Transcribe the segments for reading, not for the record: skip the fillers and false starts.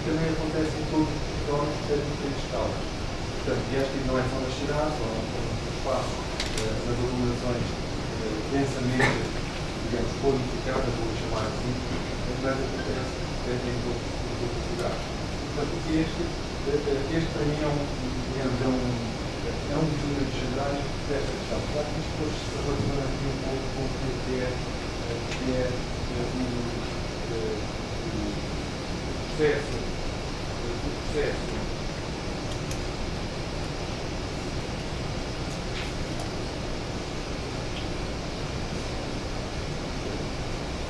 também acontece em todos os territórios a diferentes escalas. Portanto, e esta não é só nas cidades, ou no espaço, nas aglomerações densamente, digamos, qualificadas, vou chamar assim, mas acontece em todas as cidades. Portanto, este para mim é um dos elementos centrais desta questão. Claro que isto depois se relaciona aqui um pouco com o que é o processo.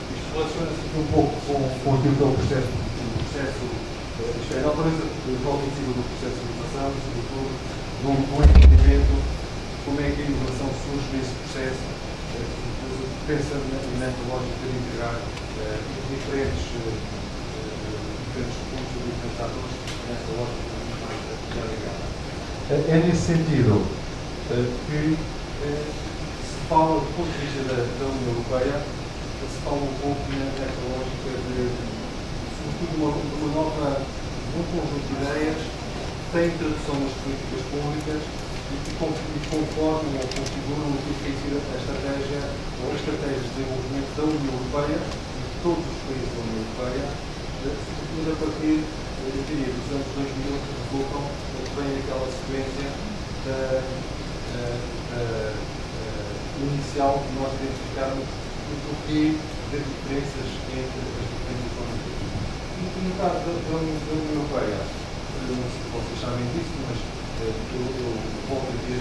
Isto relaciona-se aqui um pouco com aquilo que é o processo isto é, a natureza cognitiva do processo de inovação e, sobretudo, de um entendimento de como é que a inovação surge nesse processo, pensando nesta lógica de integrar diferentes pontos ou diferentes atores nessa lógica já ligada. É nesse sentido que se fala, do ponto de vista da União Europeia, se fala um pouco nesta lógica de um conjunto de ideias que têm tradução nas políticas públicas e que conformam ou configuram aquilo que tem sido a estratégia ou as estratégias de desenvolvimento da União Europeia e de todos os países da União Europeia, sobretudo a partir, eu diria, dos anos 2000, que resultam bem aquela sequência inicial que nós identificamos no porquê das diferenças entre as diferentes zonas. No caso da União Europeia, não sei se vocês sabem disso, mas eu volto a dizer,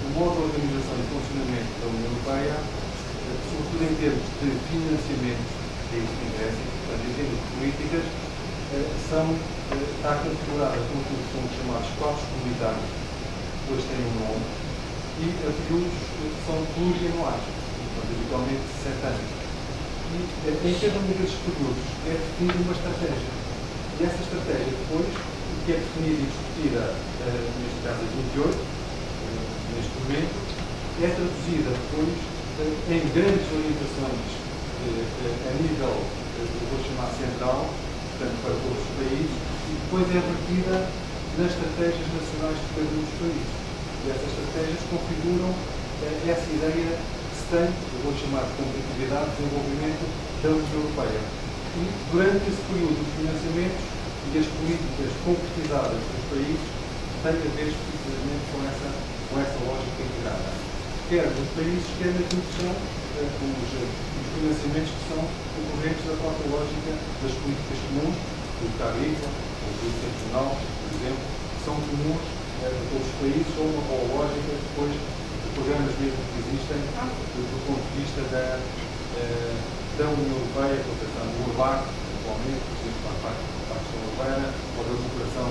o modo de organização e funcionamento da União Europeia, sobretudo em termos de financiamento, que é isso que interessa, portanto, em termos de políticas, está configurada com aquilo que são os chamados quadros comunitários, depois têm um nome, e a períodos que são plurianuais, portanto, habitualmente 7 anos. E em cada um desses períodos é definida uma estratégia. E essa estratégia depois, que é definida e discutida, neste caso a 28, neste momento, é traduzida depois em grandes orientações a nível, vou chamar central, portanto para todos os países, e depois é vertida nas estratégias nacionais de cada um dos países. E essas estratégias configuram essa ideia que se tem, eu vou chamar de competitividade, de desenvolvimento da União Europeia. E durante esse período os financiamentos e as políticas concretizadas dos países têm a ver especificamente com essa lógica integrada. Quer nos países, quer naquilo que são os financiamentos que são decorrentes da própria lógica das políticas comuns, do CARIFA, ou do Regional, por exemplo, que são comuns a todos os países, ou uma lógica depois de programas mesmo que existem do ponto de vista da União Europeia, portanto, do URBAC, atualmente, por exemplo, para a parte da questão urbana, ou da cooperação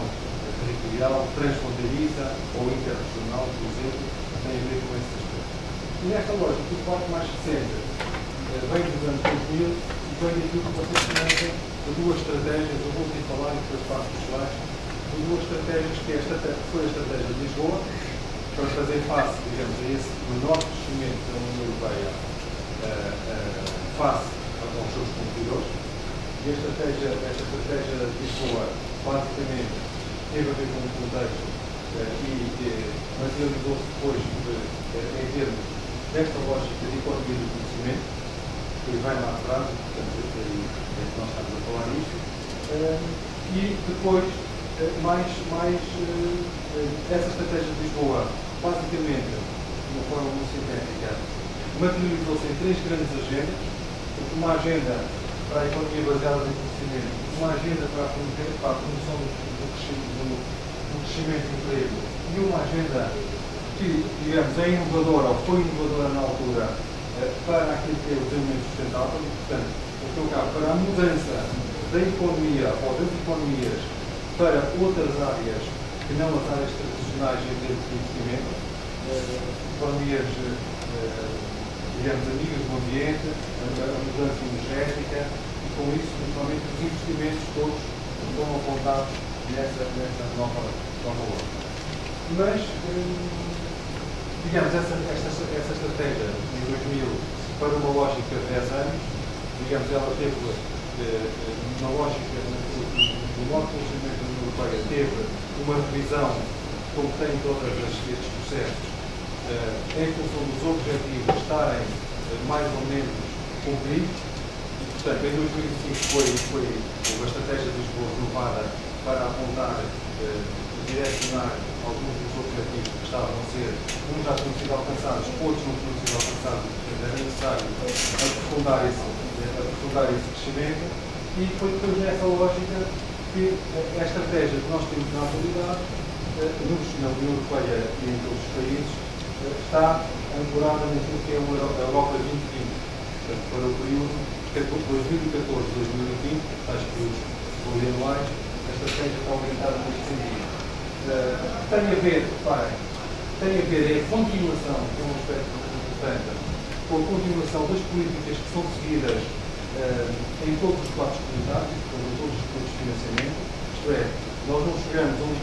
territorial, transfronteiriça ou interregional, por exemplo, tem a ver com esses aspectos. E nesta lógica, o quarto mais recente vem dos anos 2000 e vem daquilo que vocês conhecem de duas estratégias, eu vou aqui falar e depois passo os slides, de duas estratégias, que foi a estratégia de Lisboa, para fazer face, digamos, a esse menor crescimento da União Europeia face aos seus competidores. E esta estratégia de Lisboa, basicamente, teve a ver com o contexto e materializou-se depois em termos desta lógica de economia do conhecimento, que vai lá atrás, portanto, é que nós estamos a falar nisto. E depois, essa estratégia de Lisboa, basicamente, de uma forma muito sintética, materializou-se em 3 grandes agendas. Uma agenda para a economia baseada no conhecimento, uma agenda para a promoção do crescimento do emprego e uma agenda que, digamos, é inovadora ou foi inovadora na altura para aquilo que é o desenvolvimento sustentável e, portanto, para a mudança da economia ou das economias para outras áreas que não as áreas tradicionais em termos de conhecimento, economias, digamos, amigas do ambiente, a mudança energética e, com isso, naturalmente, os investimentos todos estão apontados nessa nova lógica. Mas, digamos, essa estratégia em 2000 para uma lógica de 10 anos, digamos, ela teve uma lógica do modo como Europeia teve uma revisão, como tem todos estes processos, em função dos objetivos estarem mais ou menos cumpridos. E, portanto, em 2005 foi uma estratégia de Lisboa renovada para apontar e direcionar alguns dos objetivos que estavam a ser, uns já tinham sido alcançados, outros não tinham sido alcançados, portanto era necessário aprofundar esse crescimento, e foi depois nessa lógica que a estratégia que nós temos na atualidade, na União Europeia e em todos os países, está ancorada naquilo que é a Europa 2020, portanto, para o período 2014-2020, tais períodos plurianuais, a estratégia está orientada neste sentido. Tem a ver, reparem, é a continuação, que é um aspecto muito importante, com a continuação das políticas que são seguidas em todos os quadros comunitários, em todos os pontos de financiamento, isto é, nós não chegamos a um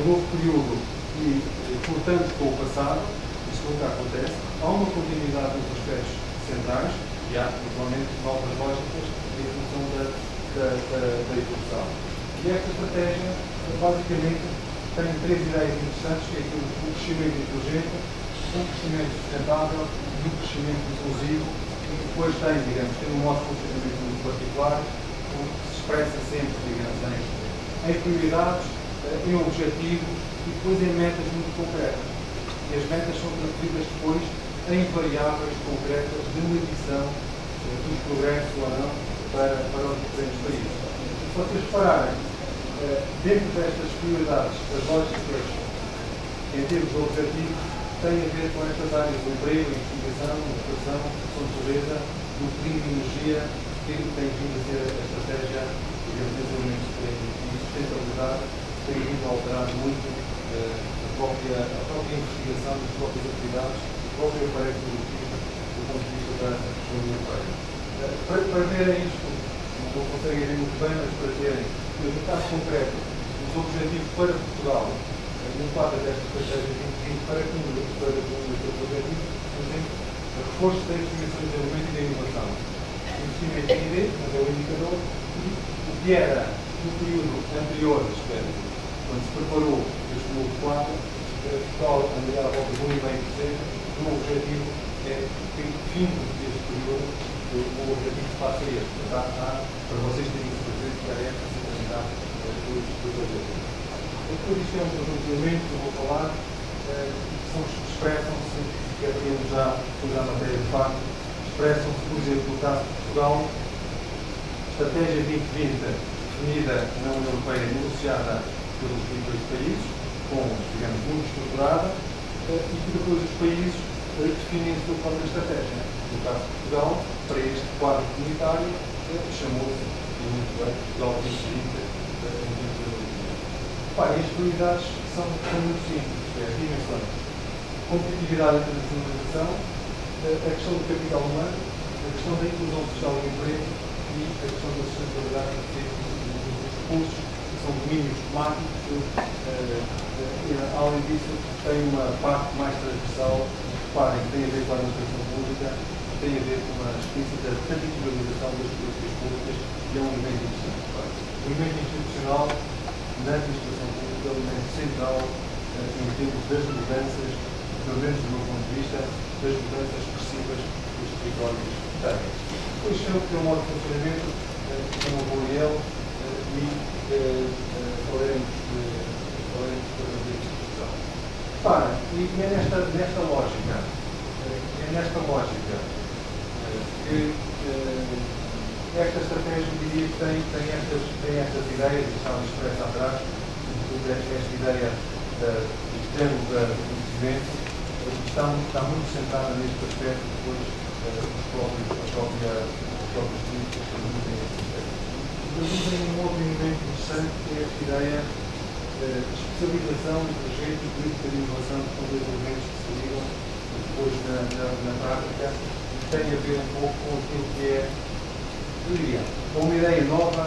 novo período e cortamos com o passado, isso nunca acontece, há uma continuidade nos aspectos centrais e há, naturalmente, novas lógicas em função da evolução. E esta estratégia, basicamente, tem três ideias interessantes, que é aquilo do crescimento inteligente, o crescimento sustentável e o crescimento inclusivo, e depois tem um modo de funcionamento muito particular, que se expressa sempre, digamos, em prioridades, em objetivos e depois em metas muito concretas. E as metas são traduzidas depois em variáveis concretas de medição dos progressos ou não para os diferentes países. Se vocês repararem, dentro destas prioridades, as lógicas em termos de objetivo têm a ver com estas áreas do emprego, investigação, educação, produção de beleza, do clima e energia, que tem vindo a ser a estratégia, digamos, de desenvolvimento e sustentabilidade, tem vindo a alterar muito a própria investigação das próprias atividades, o próprio aparelho produtivo do ponto de vista da União Europeia. Para verem isto, não conseguem ver muito bem, mas para terem, no caso concreto, os objetivos para Portugal, no quadro desta estratégia 2020, para com os objetivos, por exemplo, reforço da investigação e desenvolvimento e da inovação. Investimento em ID, mas é o indicador, e o que era no período anterior, quando se preparou este novo quadro, Portugal andaria à volta de 1,5%, o objetivo é que, vindo deste período, o objetivo passa a este. Para vocês terem isso presente, que era esta centralidade dos objetivos. Depois isto é um conjunto de elementos que eu vou falar, que expressam-se, que havíamos já sobre a matéria de facto, expressam-se, por exemplo, no caso de Portugal, estratégia 2020 definida na União Europeia e negociada pelos 28 países, digamos, muito estruturada, e que depois os países definem a sua própria estratégia. No caso de Portugal, para este quadro comunitário, chamou-se, e muito bem, Portugal 2030, em termos de as prioridades são muito simples, isto é, as dimensões. Competitividade e internacionalização, a questão do capital humano, a questão da inclusão social e emprego e a questão da sustentabilidade dos recursos, que são domínios temáticos. Além disso, tem uma parte mais transversal, reparem, que tem a ver com a administração pública, tem a ver com a explícita territorialização das políticas públicas, e é um elemento interessante. O elemento institucional na administração pública é um elemento central em termos das mudanças, pelo menos do meu ponto de vista, das mudanças expressivas que os territórios têm. Depois tem o modo de funcionamento, que não vou a ele, e falaremos sobre a discussão. E é nesta lógica, que esta estratégia, eu diria que tem estas ideias, que estavam expressas atrás, esta ideia do triângulo do conhecimento, está muito centrada neste aspecto, depois as próprias políticas que produzem esse aspecto. Produzem um outro elemento interessante, que é esta ideia de especialização, projeto e política de inovação, que são dois elementos que se ligam depois na prática, e que têm a ver um pouco com aquilo que é, eu diria, uma ideia nova,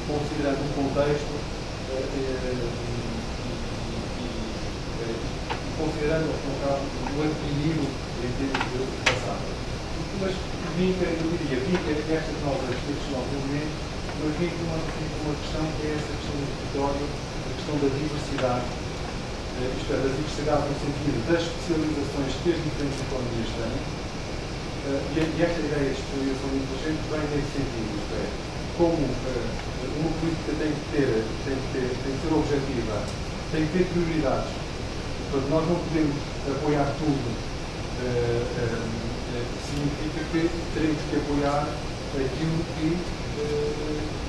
considerando o contexto e considerando o equilíbrio em termos de passado. Mas eu diria que estes novos elementos mas vem com uma questão que é essa questão do território, a questão da diversidade, isto é, da diversidade no sentido das especializações que as diferentes economias têm, e esta ideia de especialização inteligente vem nesse sentido, isto é, como uma política tem que ser objetiva, tem que ter prioridades. Portanto, nós não podemos apoiar tudo, significa que teremos que apoiar aquilo que,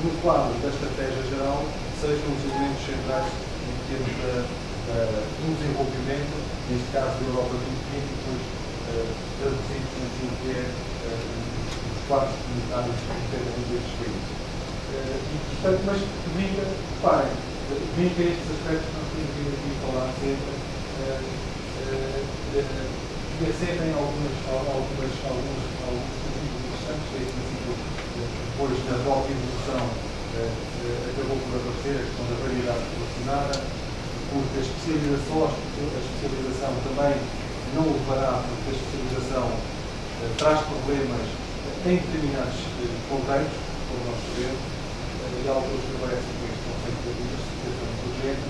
no quadro da estratégia geral, sejam os elementos centrais em termos do desenvolvimento, neste caso da Europa 2020, e depois traduzidos naquilo que é os quadros comunitários de cada um destes países. Portanto, mas reparem, vinca estes aspectos que nós temos vindo aqui a falar sempre, e assentem alguns princípios interessantes, que depois na própria evolução acabou por aparecer a questão da variedade relacionada, porque a especialização também não levará, porque a especialização traz problemas em determinados contextos, como nós sabemos, e há autores que aparecem com este conceito da diversificação inteligente,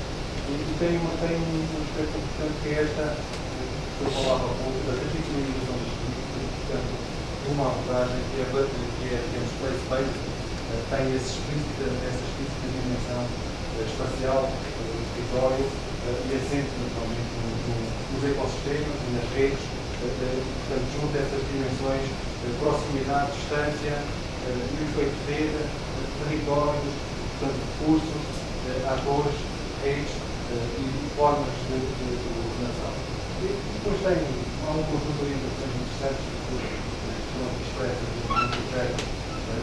e tem um aspecto importante que é esta, que eu falava há pouco, da territorialização das políticas, portanto, uma abordagem que é place-based, tem essa explícita dimensão espacial, do território, e assente naturalmente nos ecossistemas e nas redes, portanto, junto a essas dimensões, proximidade, distância, e o efeito de rede, territórios, portanto, recursos, atores, redes e formas de ordenação. E depois há um conjunto de orientações interessantes que são expressas no projeto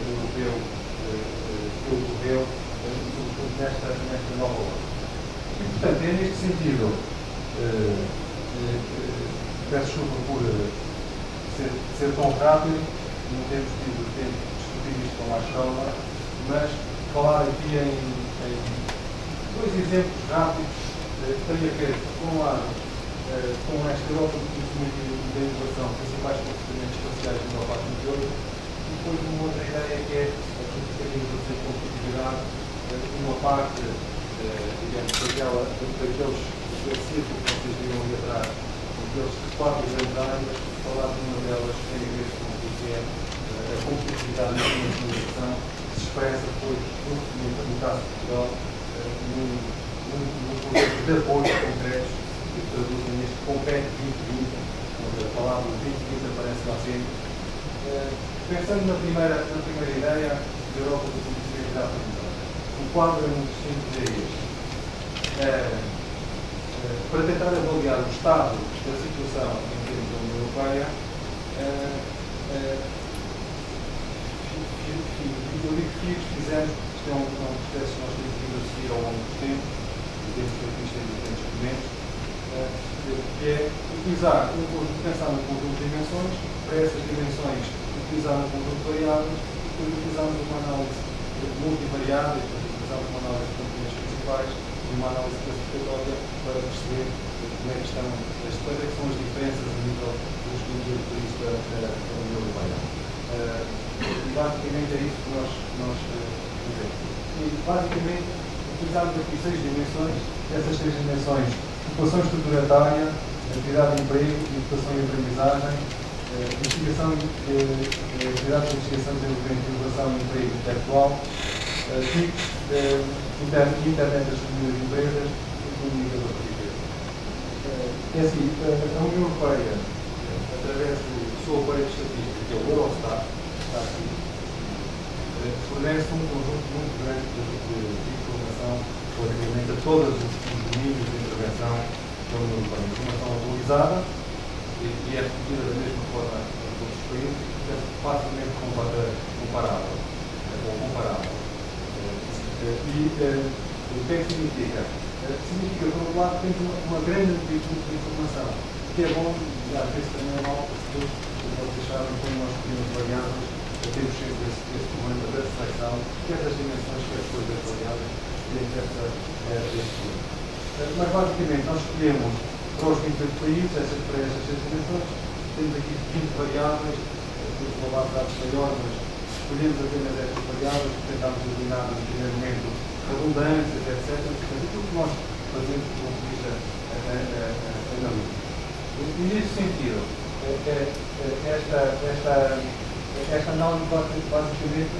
europeu que ocorreu, sobretudo nesta nova ordem. E, portanto, é neste sentido, peço desculpa por ser tão rápido, não temos tido tempo de discutir isto com mais calma, mas falar aqui em dois exemplos rápidos tem a ver, por um lado, com esta Europa do conhecimento e da inovação, principais comportamentos espaciais da Europa 28, e depois uma outra ideia que é a política de inovação e competitividade, uma parte, digamos, daqueles círculos que vocês viram ali atrás, daqueles quatro grandes áreas, falar de uma delas que tem a ver com o que é a competitividade e a inovação, que se expressa depois, no caso de Portugal, num conjunto de apoios concretos que traduzem neste Compete 2020, onde a palavra 2020 aparece lá sempre. Pensando na primeira ideia da Europa do conhecimento e da aprendizagem, o quadro é muito simples, é este. Para tentar avaliar o estado da situação em termos da União Europeia, eu digo que fizemos, isto é um processo que nós temos vindo a seguir ao longo do tempo, e temos feito isto em diferentes documentos, que é pensar num conjunto de dimensões, para essas dimensões utilizar um conjunto de variáveis, e depois utilizarmos uma análise multivariável, utilizarmos uma análise de componentes principais e uma análise classificatória para perceber como é que estão, quais é que são as diferenças a nível dos países da União Europeia. E basicamente é isso que nós fizemos. E basicamente utilizamos aqui 6 dimensões, essas 6 dimensões: ocupação estruturantária, atividade de emprego, educação e aprendizagem, investigação atividades de investigação, desenvolvimento, inovação e emprego intelectual, TICs, internet das famílias e empresas e economia da riqueza. É assim, a União Europeia, através do seu aparelho estatístico, que é o Eurostat, está aqui, fornece um conjunto muito grande de informação relativamente a todos os domínios de intervenção da União Europeia. Informação atualizada e é repetida da mesma forma em todos os países e, portanto, facilmente comparável. E o que é que significa? Significa, por um lado, que temos uma grande amplitude de informação, que é bom, e às vezes também é mau, porque vocês sabem, quando nós escolhemos variáveis, temos sempre esse problema da seleção, quer das dimensões, quer depois das variáveis, temos esse problema. Mas, basicamente, nós escolhemos para os 28 países, para essas 6 dimensões, temos aqui 20 variáveis, temos uma base de dados maior, mas escolhemos apenas estas variáveis, tentamos eliminar no primeiro momento redundâncias, etc. Portanto, aquilo que nós fazemos do ponto de vista analítico. E nesse sentido, esta análise basicamente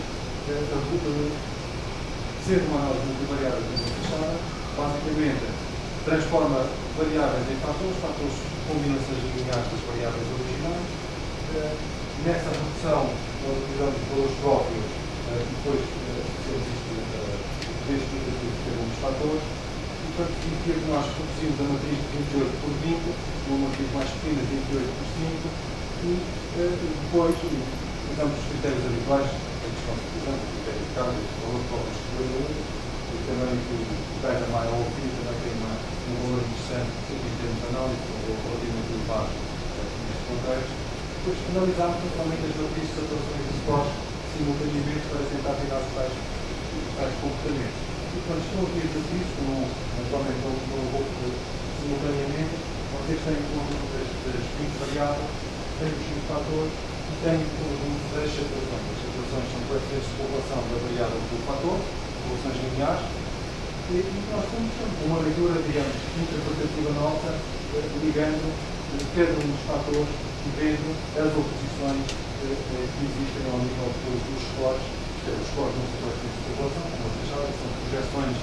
ser uma análise multivariável fechada, basicamente transforma variáveis em fatores, combinações lineares das variáveis originais. Nessa redução, nós utilizamos valores próprios e depois associamos isto poder explicativo de cada um dos fatores. E para significa que nós reduzimos a matriz de 28 por 20, uma matriz mais pequena de 28 por 5, e depois usamos os critérios habituais, que são o critério de carga, o valor próprio escolhido, e também que o beta maior ou o fim também tem um valor interessante em termos de análise, ou relativamente elevado neste contexto. Depois analisámos naturalmente as matrizes, saturações e scores simultaneamente para tentar tirar os tais comportamentos. E quando estão aqui as matrizes, como naturalmente não vou simultaneamente, vocês têm um conjunto das 20 variáveis, têm os 5 fatores e têm um conjunto das saturações. As saturações são coeficientes de população da variável do fator, populações lineares, e nós temos uma leitura, digamos, interpretativa nossa, ligando cada um dos fatores e vendo as oposições que existem ao nível dos scores. Os scores não são coeficientes de população, como vocês sabem, são projeções